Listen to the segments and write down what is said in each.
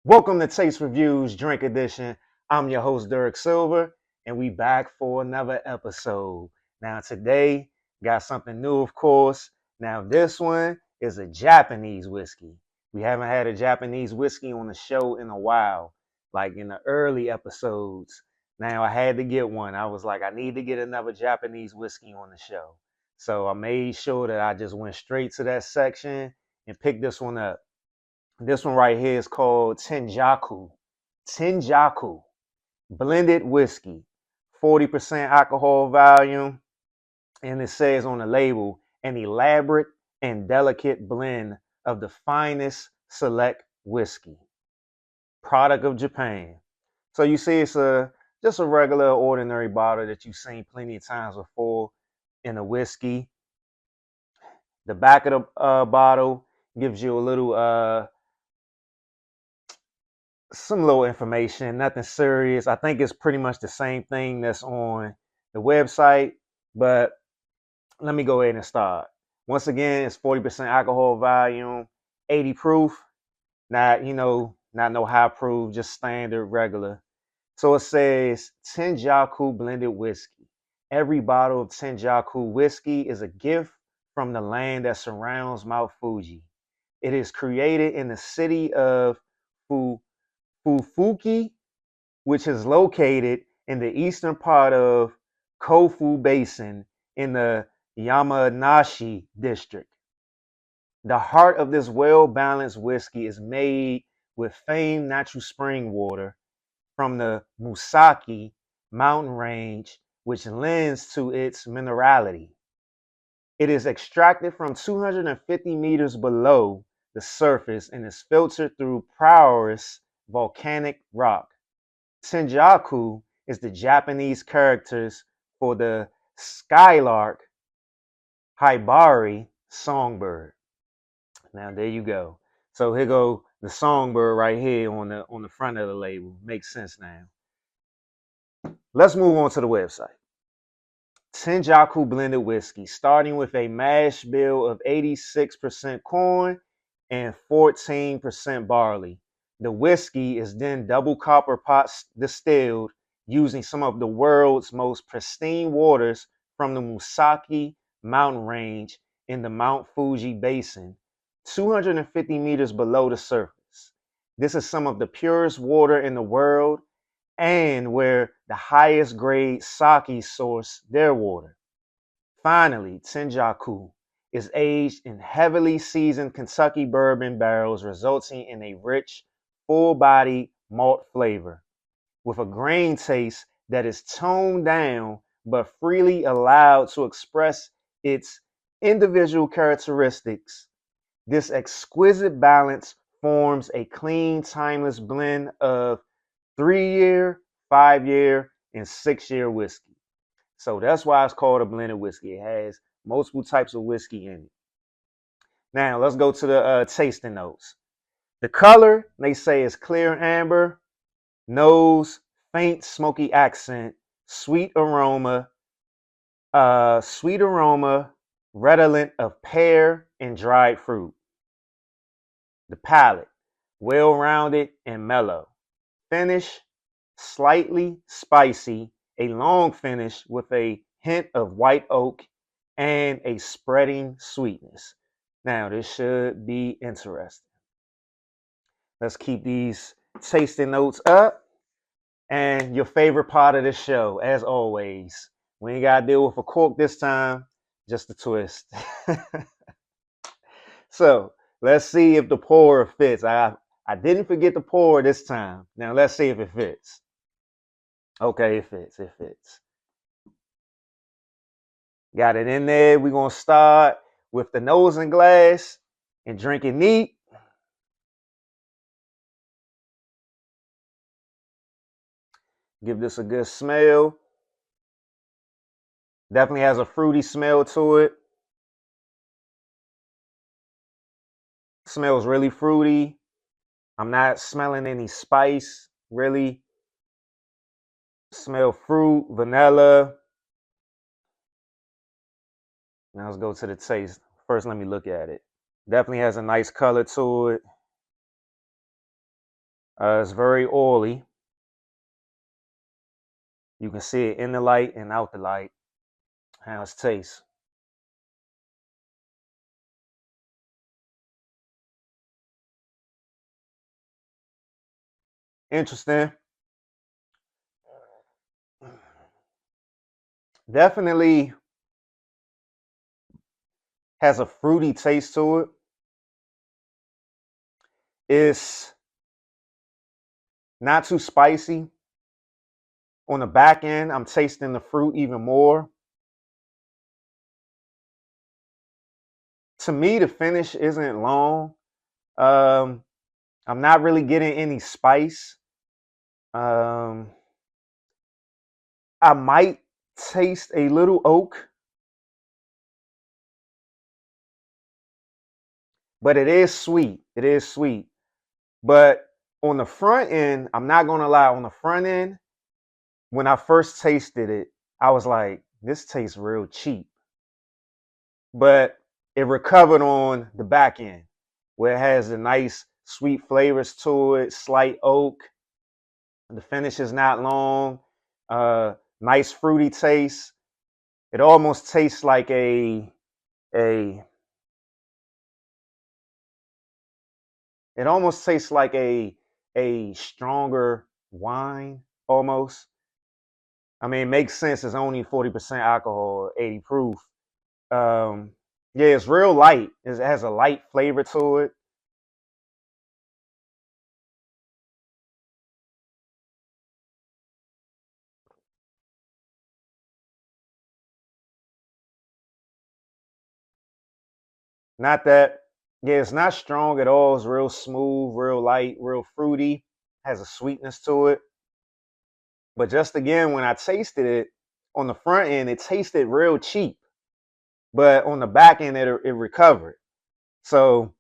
Welcome to Taste Reviews Drink Edition. I'm your host, Derek Silver, and we back for another episode. Now, today, got something new, of course. Now, this one is a Japanese whiskey. We haven't had a Japanese whiskey on the show in a while, like in the early episodes. Now, I had to get one. I was like, I need to get another Japanese whiskey on the show. So I made sure that I just went straight to that section and picked this one up. This one right here is called Tenjaku. Tenjaku blended whiskey, 40% alcohol volume, and it says on the label, an elaborate and delicate blend of the finest select whiskey, product of Japan. So you see, it's just a regular, ordinary bottle that you've seen plenty of times before in a whiskey. The back of the bottle gives you a little some little information, nothing serious. I think it's pretty much the same thing that's on the website, but let me go ahead and start. Once again, it's 40% alcohol volume, 80 proof, not no high proof, just standard regular. So it says Tenjaku blended whiskey. Every bottle of Tenjaku whiskey is a gift from the land that surrounds Mount Fuji. It is created in the city of Fufuki, which is located in the eastern part of Kofu Basin in the Yamanashi district. The heart of this well-balanced whiskey is made with famed natural spring water from the Musaki mountain range, which lends to its minerality. It is extracted from 250 meters below the surface and is filtered through porous volcanic rock. Tenjaku is the Japanese characters for the skylark Hibari songbird. Now there you go. So here go the songbird right here on the front of the label. Makes sense now. Let's move on to the website. Tenjaku blended whiskey, starting with a mash bill of 86% corn and 14% barley. The whiskey is then double copper pot distilled using some of the world's most pristine waters from the Musaki mountain range in the Mount Fuji Basin, 250 meters below the surface. This is some of the purest water in the world and where the highest grade sake source their water. Finally, Tenjaku is aged in heavily seasoned Kentucky bourbon barrels, resulting in a rich, full-bodied malt flavor with a grain taste that is toned down but freely allowed to express its individual characteristics. This exquisite balance forms a clean, timeless blend of 3-year, 5-year, and 6-year whiskey. So that's why it's called a blended whiskey. It has multiple types of whiskey in it. Now let's go to the tasting notes. The color, they say, is clear amber. Nose, faint smoky accent. Sweet aroma, redolent of pear and dried fruit. The palate, well-rounded and mellow. Finish, slightly spicy, a long finish with a hint of white oak and a spreading sweetness. Now, this should be interesting. Let's keep these tasting notes up. And your favorite part of the show, as always. We ain't got to deal with a cork this time, just a twist. So, let's see if the pour fits. I didn't forget the pour this time. Now, let's see if it fits. Okay, it fits. It fits. Got it in there. We're going to start with the nose and glass and drink it neat. Give this a good smell. Definitely has a fruity smell to it. Smells really fruity. I'm not smelling any spice, really. Smell fruit, vanilla. Now let's go to the taste. First, let me look at it. Definitely has a nice color to it. It's very oily. You can see it in the light and out the light, how it tastes. Interesting. Definitely has a fruity taste to it. It's not too spicy. On the back end, I'm tasting the fruit even more. To me, the finish isn't long. Um, I'm not really getting any spice. Um, I might taste a little oak, but it is sweet. It is sweet. But on the front end, I'm not gonna lie, on the front end, when I first tasted it, I was like, this tastes real cheap. But it recovered on the back end, where it has the nice sweet flavors to it, slight oak. The finish is not long. Nice fruity taste. It almost tastes like a it almost tastes like a stronger wine almost. I mean, it makes sense. It's only 40% alcohol, 80 proof. Um, yeah, it's real light. It has a light flavor to it. Not that, yeah, it's not strong at all. It's real smooth, real light, real fruity. Has a sweetness to it. But just again, when I tasted it on the front end, it tasted real cheap. But on the back end, it recovered. So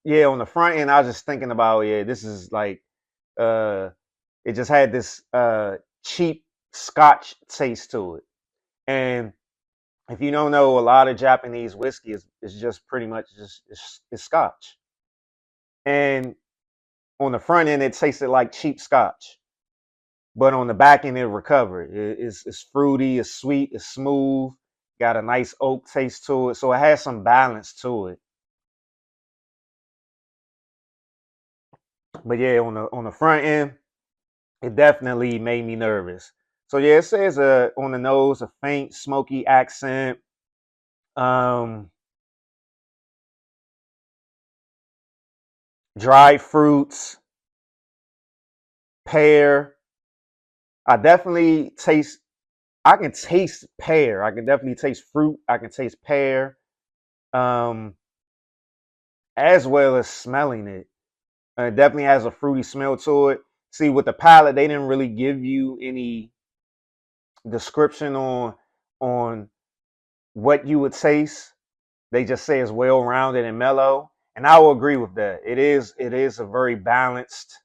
yeah, on the front end, I was just thinking about, yeah, this is like uh it just had this cheap scotch taste to it. And if you don't know, a lot of Japanese whiskey is just pretty much just it's scotch. And on the front end, it tasted like cheap scotch. But on the back end, it recovered. It's fruity, it's sweet, it's smooth, got a nice oak taste to it. So it has some balance to it. But yeah, on the front end, it definitely made me nervous. So yeah, it says on the nose a faint smoky accent. Um, Dried fruits, pear. I definitely taste. I can taste pear. I can definitely taste fruit. I can taste pear, um, as well as smelling it. It definitely has a fruity smell to it. See, with the palate, they didn't really give you any description on what you would taste. They just say it's well rounded and mellow, and I will agree with that. It is a very balanced,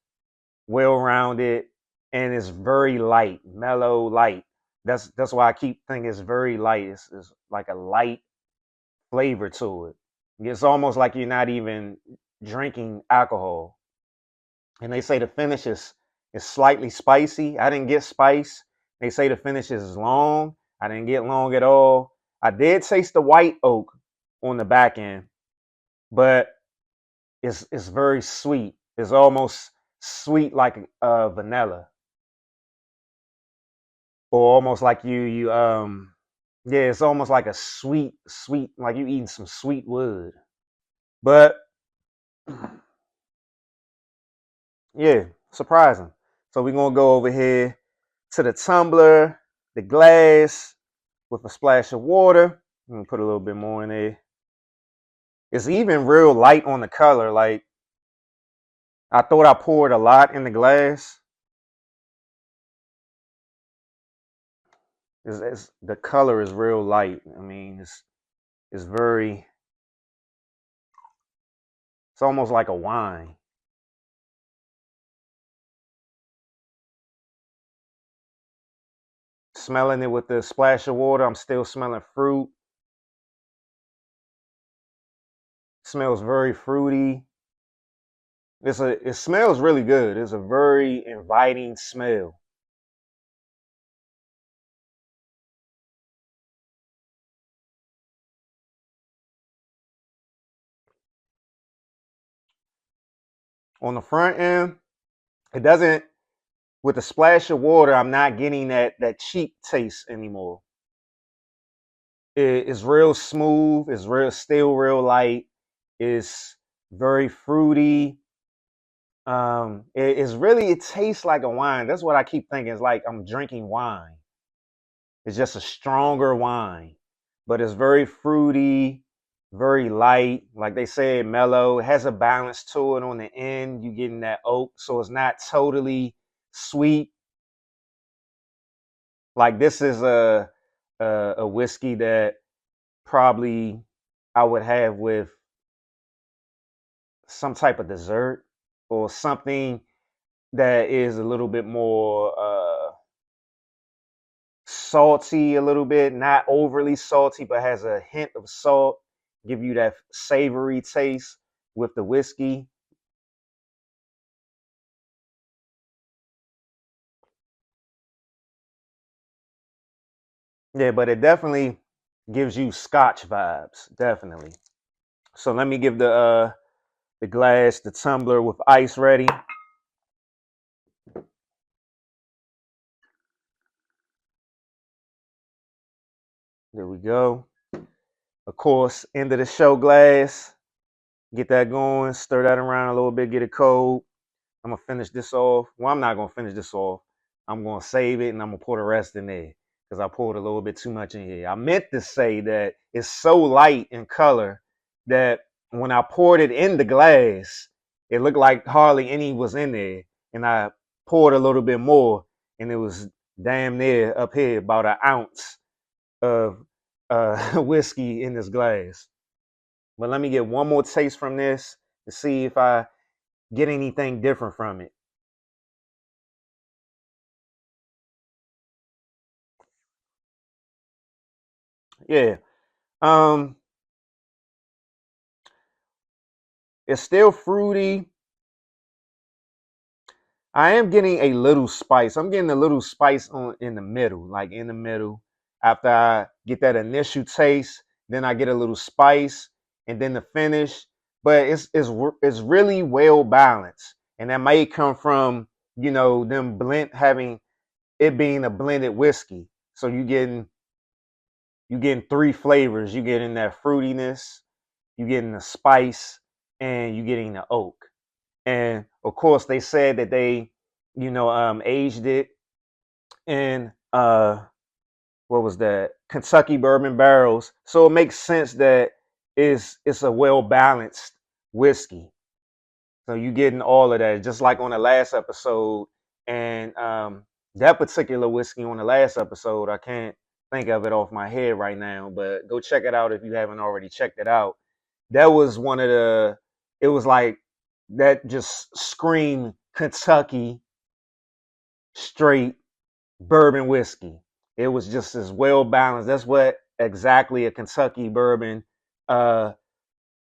well rounded, and it's very light, mellow, light. That's why I keep thinking it's very light. It's like a light flavor to it. It's almost like you're not even drinking alcohol. And they say the finish is slightly spicy. I didn't get spice. They say the finish is long. I didn't get long at all. I did taste the white oak on the back end, but it's very sweet. It's almost sweet like vanilla, or almost like yeah, it's almost like a sweet like you eating some sweet wood. But yeah, surprising. So we're gonna go over here to the tumbler, the glass with a splash of water. I'm gonna put a little bit more in there. It's even real light on the color. Like I thought I poured a lot in the glass. The color is real light. I mean, it's very. It's almost like a wine. Smelling it with the splash of water, I'm still smelling fruit. Smells very fruity. It smells really good. It's a very inviting smell. On the front end, it doesn't, with the splash of water, I'm not getting that cheap taste anymore. It's real smooth, it's real still real light, it's very fruity. It's really, it tastes like a wine. That's what I keep thinking. It's like I'm drinking wine. It's just a stronger wine, but it's very fruity, very light. Like they say, mellow. It has a balance to it on the end. You getting that oak, so it's not totally sweet. Like this is a whiskey that probably I would have with some type of dessert or something that is a little bit more salty, a little bit, not overly salty, but has a hint of salt, give you that savory taste with the whiskey. Yeah, but it definitely gives you Scotch vibes, definitely. So let me give the glass, the tumbler with ice ready. There we go. Of course, end of the show glass. Get that going, stir that around a little bit, get it cold. I'm gonna finish this off. Well, I'm not gonna finish this off. I'm gonna save it and I'm gonna pour the rest in there because I poured a little bit too much in here. I meant to say that it's so light in color that when I poured it in the glass, it looked like hardly any was in there. And I poured a little bit more, and it was damn near up here about an ounce of whiskey in this glass. But let me get one more taste from this to see if I get anything different from it. Yeah. Um, it's still fruity. I am getting a little spice. I'm getting a little spice on in the middle, like in the middle. After I get that initial taste, then I get a little spice, and then the finish. But it's really well balanced, and that might come from them blend having it being a blended whiskey. So you getting three flavors. You getting that fruitiness, you getting the spice, and you getting the oak. And of course, they said that they, aged it in what was that? Kentucky bourbon barrels. So it makes sense that it's a well balanced whiskey. So you getting all of that, just like on the last episode. And that particular whiskey on the last episode, I can't think of it off my head right now, but go check it out if you haven't already checked it out. That was one of the. It was like that just screamed Kentucky straight bourbon whiskey. It was just as well balanced. That's what exactly a Kentucky bourbon uh,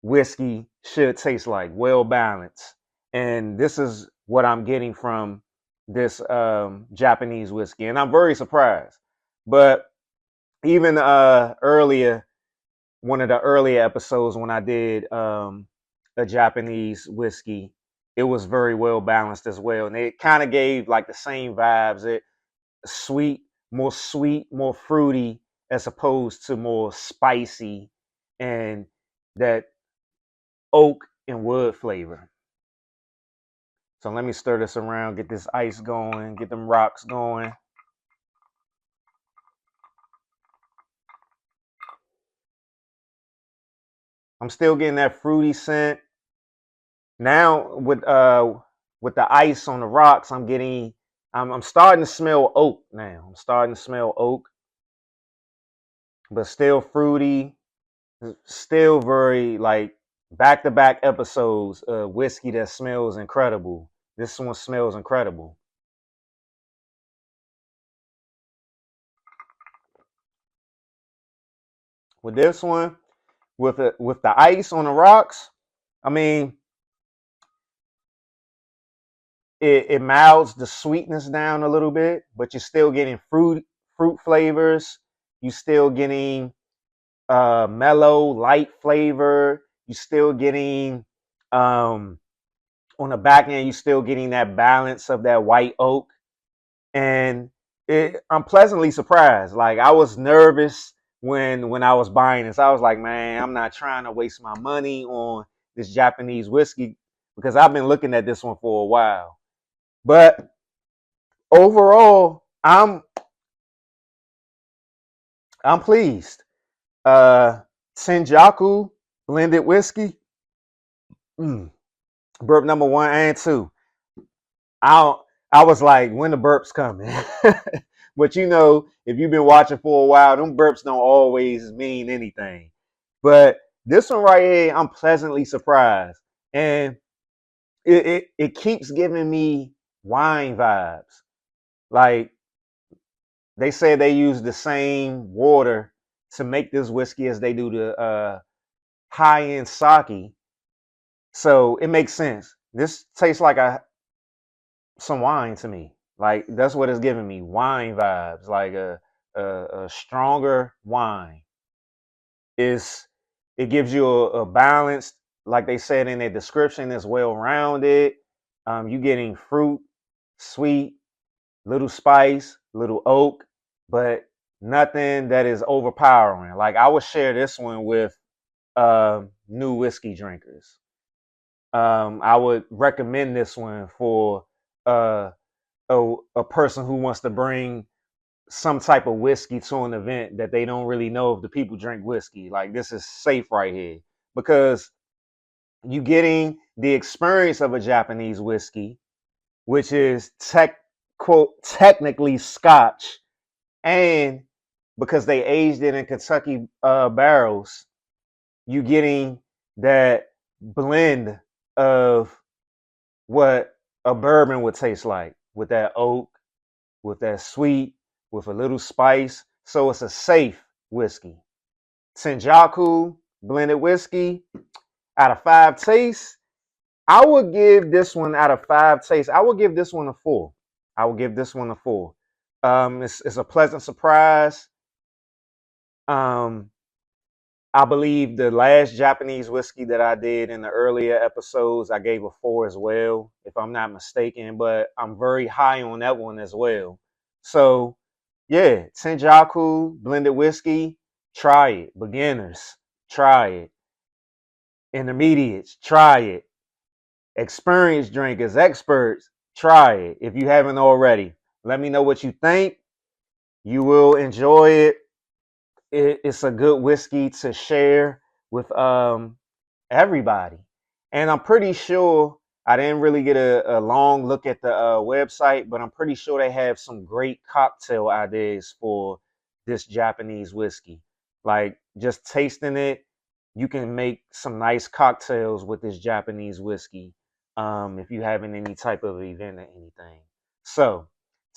whiskey should taste like, well balanced. And this is what I'm getting from this Japanese whiskey, and I'm very surprised. But even earlier, one of the earlier episodes when I did a Japanese whiskey, it was very well balanced as well, and it kind of gave like the same vibes. It sweet, more fruity, as opposed to more spicy and that oak and wood flavor. So let me stir this around, get this ice going, get them rocks going. I'm still getting that fruity scent. Now with the ice on the rocks, I'm starting to smell oak now. I'm starting to smell oak, but still fruity, still very like back to back episodes of whiskey that smells incredible. This one smells incredible. With this one, with the ice on the rocks, I mean, it mouths the sweetness down a little bit, but you're still getting fruit flavors. You're still getting mellow, light flavor. You're still getting on the back end. You're still getting that balance of that white oak, and I'm pleasantly surprised. Like I was nervous when I was buying this. I was like, man, I'm not trying to waste my money on this Japanese whiskey because I've been looking at this one for a while. But overall, I'm pleased. Tenjaku blended whiskey, burp number 1 and 2. I I was like, when the burps coming? But you know, if you've been watching for a while, them burps don't always mean anything. But this one right here, I'm pleasantly surprised, and it keeps giving me wine vibes. Like they say, they use the same water to make this whiskey as they do the high end sake, so it makes sense. This tastes like some wine to me. Like that's what it's giving me, wine vibes, like a stronger wine. Is It gives you a balanced, like they said in their description, is well rounded. You getting fruit, sweet, little spice, little oak, but nothing that is overpowering. Like I would share this one with new whiskey drinkers. I would recommend this one for uh, a person who wants to bring some type of whiskey to an event that they don't really know if the people drink whiskey. Like this is safe right here because you getting the experience of a Japanese whiskey, which is technically Scotch, and because they aged it in Kentucky barrels, you getting that blend of what a bourbon would taste like with that oak, with that sweet, with a little spice. So it's a safe whiskey. Tenjaku blended whiskey, out of 5 tastes, I would give this one, out of 5 tastes, I would give this one a 4. I would give this one a 4. It's a pleasant surprise. Um, I believe the last Japanese whiskey that I did in the earlier episodes, I gave a 4 as well, if I'm not mistaken. But I'm very high on that one as well. So, yeah, Tenjaku blended whiskey, try it. Beginners, try it. Intermediates, try it. Experienced drinkers, experts, try it if you haven't already. Let me know what you think. You will enjoy it. It's a good whiskey to share with everybody. And I'm pretty sure, I didn't really get a long look at the website, but I'm pretty sure they have some great cocktail ideas for this Japanese whiskey. Like just tasting it, you can make some nice cocktails with this Japanese whiskey if you having any type of event or anything. So,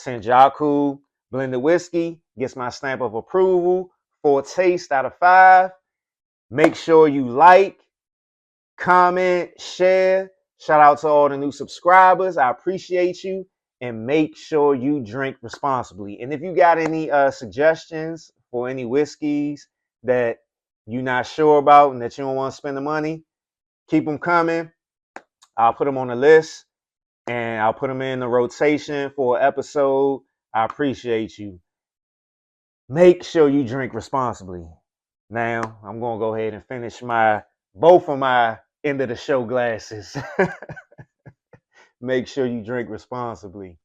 Tenjaku blended whiskey gets my stamp of approval for a taste out of 5. Make sure you like, comment, share. Shout out to all the new subscribers. I appreciate you. And make sure you drink responsibly. And if you got any suggestions for any whiskeys that you're not sure about and that you don't want to spend the money, keep them coming. I'll put them on the list and I'll put them in the rotation for an episode. I appreciate you. Make sure you drink responsibly. Now, I'm going to go ahead and finish both of my end of the show glasses. Make sure you drink responsibly.